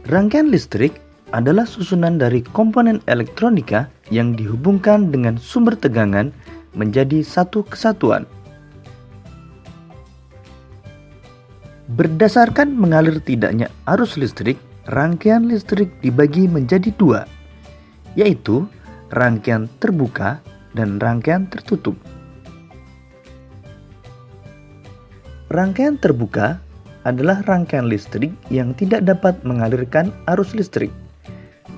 Rangkaian listrik adalah susunan dari komponen elektronika yang dihubungkan dengan sumber tegangan menjadi satu kesatuan. Berdasarkan mengalir tidaknya arus listrik, rangkaian listrik dibagi menjadi dua, yaitu rangkaian terbuka dan rangkaian tertutup. Rangkaian terbuka adalah rangkaian listrik yang tidak dapat mengalirkan arus listrik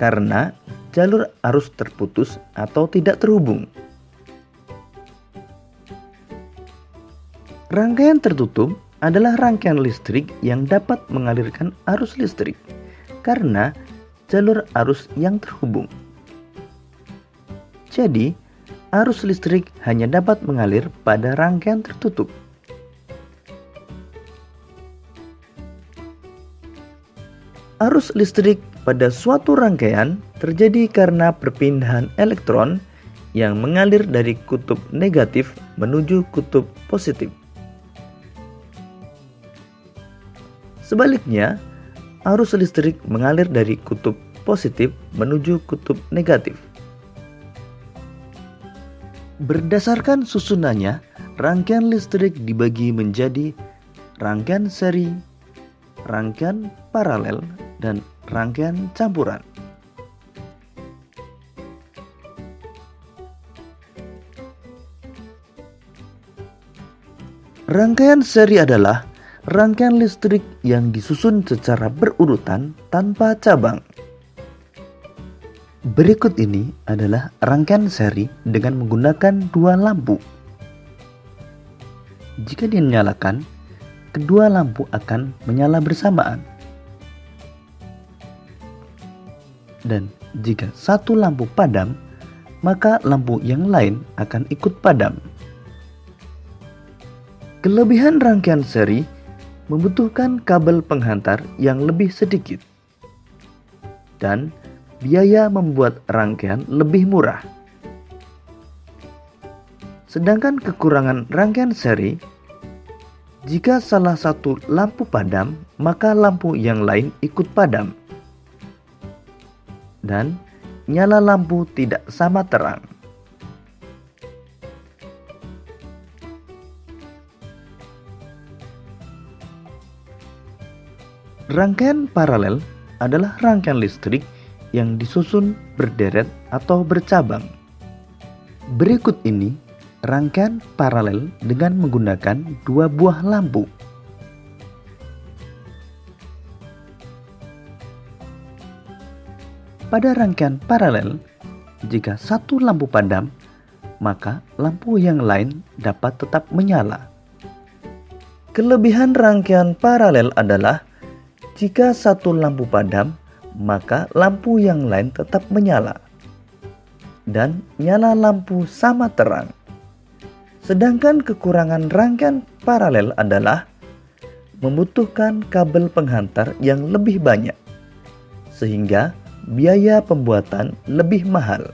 karena jalur arus terputus atau tidak terhubung. Rangkaian tertutup adalah rangkaian listrik yang dapat mengalirkan arus listrik karena jalur arus yang terhubung. Jadi, arus listrik hanya dapat mengalir pada rangkaian tertutup. Arus listrik pada suatu rangkaian terjadi karena perpindahan elektron yang mengalir dari kutub negatif menuju kutub positif. Sebaliknya, arus listrik mengalir dari kutub positif menuju kutub negatif. Berdasarkan susunannya, rangkaian listrik dibagi menjadi rangkaian seri, rangkaian paralel, dan rangkaian campuran. Rangkaian seri adalah rangkaian listrik yang disusun secara berurutan tanpa cabang. Berikut ini adalah rangkaian seri dengan menggunakan dua lampu. Jika dinyalakan, kedua lampu akan menyala bersamaan. Dan jika satu lampu padam, maka lampu yang lain akan ikut padam. Kelebihan rangkaian seri membutuhkan kabel penghantar yang lebih sedikit, dan biaya membuat rangkaian lebih murah. Sedangkan kekurangan rangkaian seri, jika salah satu lampu padam, maka lampu yang lain ikut padam. Dan nyala lampu tidak sama terang. Rangkaian paralel adalah rangkaian listrik yang disusun berderet atau bercabang. Berikut ini rangkaian paralel dengan menggunakan dua buah lampu. Pada rangkaian paralel, jika satu lampu padam, maka lampu yang lain dapat tetap menyala. Kelebihan rangkaian paralel adalah jika satu lampu padam, maka lampu yang lain tetap menyala dan nyala lampu sama terang. Sedangkan kekurangan rangkaian paralel adalah membutuhkan kabel penghantar yang lebih banyak, sehingga biaya pembuatan lebih mahal.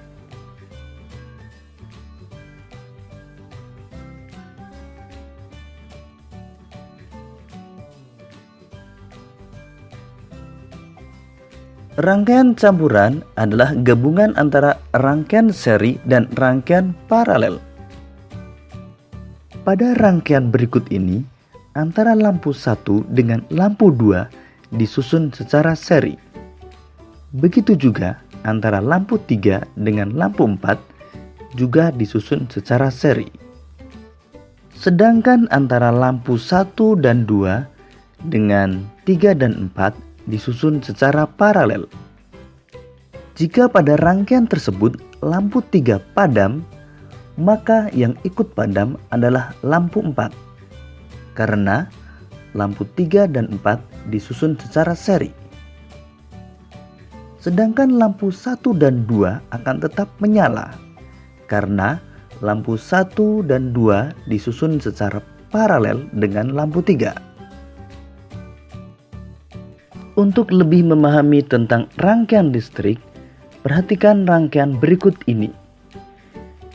Rangkaian campuran adalah gabungan antara rangkaian seri dan rangkaian paralel. Pada rangkaian berikut ini, antara lampu 1 dengan lampu 2 disusun secara seri. Begitu juga antara lampu 3 dengan lampu 4 juga disusun secara seri. Sedangkan antara lampu 1 dan 2 dengan 3 dan 4 disusun secara paralel. Jika pada rangkaian tersebut lampu 3 padam, maka yang ikut padam adalah lampu 4. Karena lampu 3 dan 4 disusun secara seri. Sedangkan lampu 1 dan 2 akan tetap menyala karena lampu 1 dan 2 disusun secara paralel dengan lampu 3. Untuk lebih memahami tentang rangkaian listrik, perhatikan rangkaian berikut ini.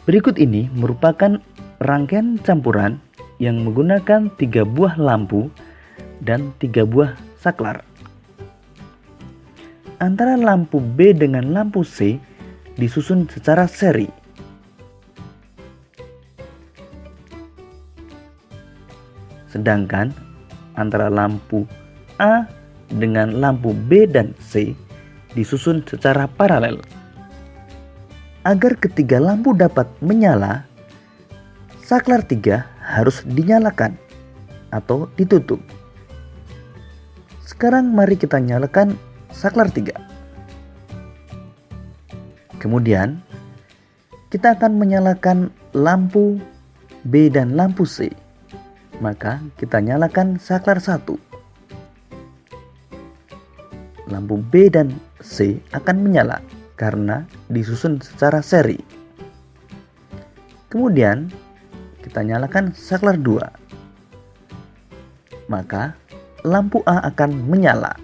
Berikut ini merupakan rangkaian campuran yang menggunakan 3 buah lampu dan 3 buah saklar. antara lampu B dengan lampu C disusun secara seri. Sedangkan antara lampu A dengan lampu B dan C disusun secara paralel. Agar ketiga lampu dapat menyala, saklar 3 harus dinyalakan atau ditutup. Sekarang mari kita nyalakan saklar 3. Kemudian kita akan menyalakan lampu B dan lampu C. Maka kita nyalakan saklar 1. Lampu B dan C akan menyala karena disusun secara seri. Kemudian kita nyalakan saklar 2. Maka lampu A akan menyala.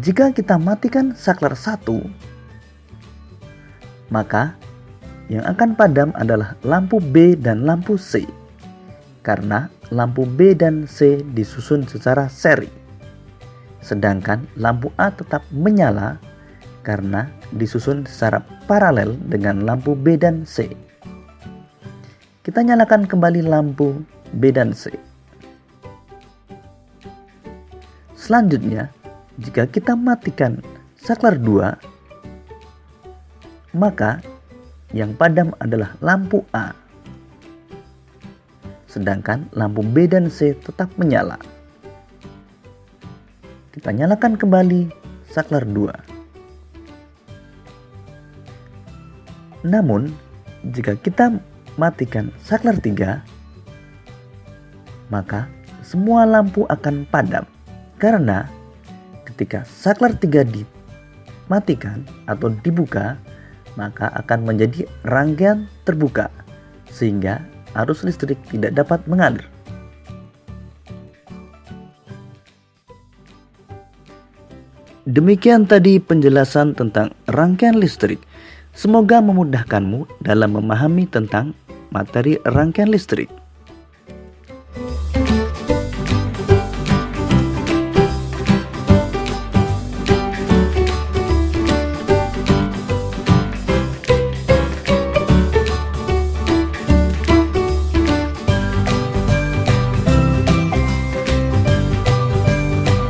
Jika kita matikan saklar 1, maka yang akan padam adalah lampu B dan lampu C. Karena lampu B dan C disusun secara seri. Sedangkan lampu A tetap menyala karena disusun secara paralel dengan lampu B dan C. Kita nyalakan kembali lampu B dan C. Selanjutnya, jika kita matikan saklar 2, maka yang padam adalah lampu A. Sedangkan lampu B dan C tetap menyala. Kita nyalakan kembali saklar 2. Namun, jika kita matikan saklar 3, maka semua lampu akan padam. Karena ketika saklar 3 dimatikan atau dibuka, maka akan menjadi rangkaian terbuka sehingga arus listrik tidak dapat mengalir. Demikian tadi penjelasan tentang rangkaian listrik. Semoga memudahkanmu dalam memahami tentang materi rangkaian listrik.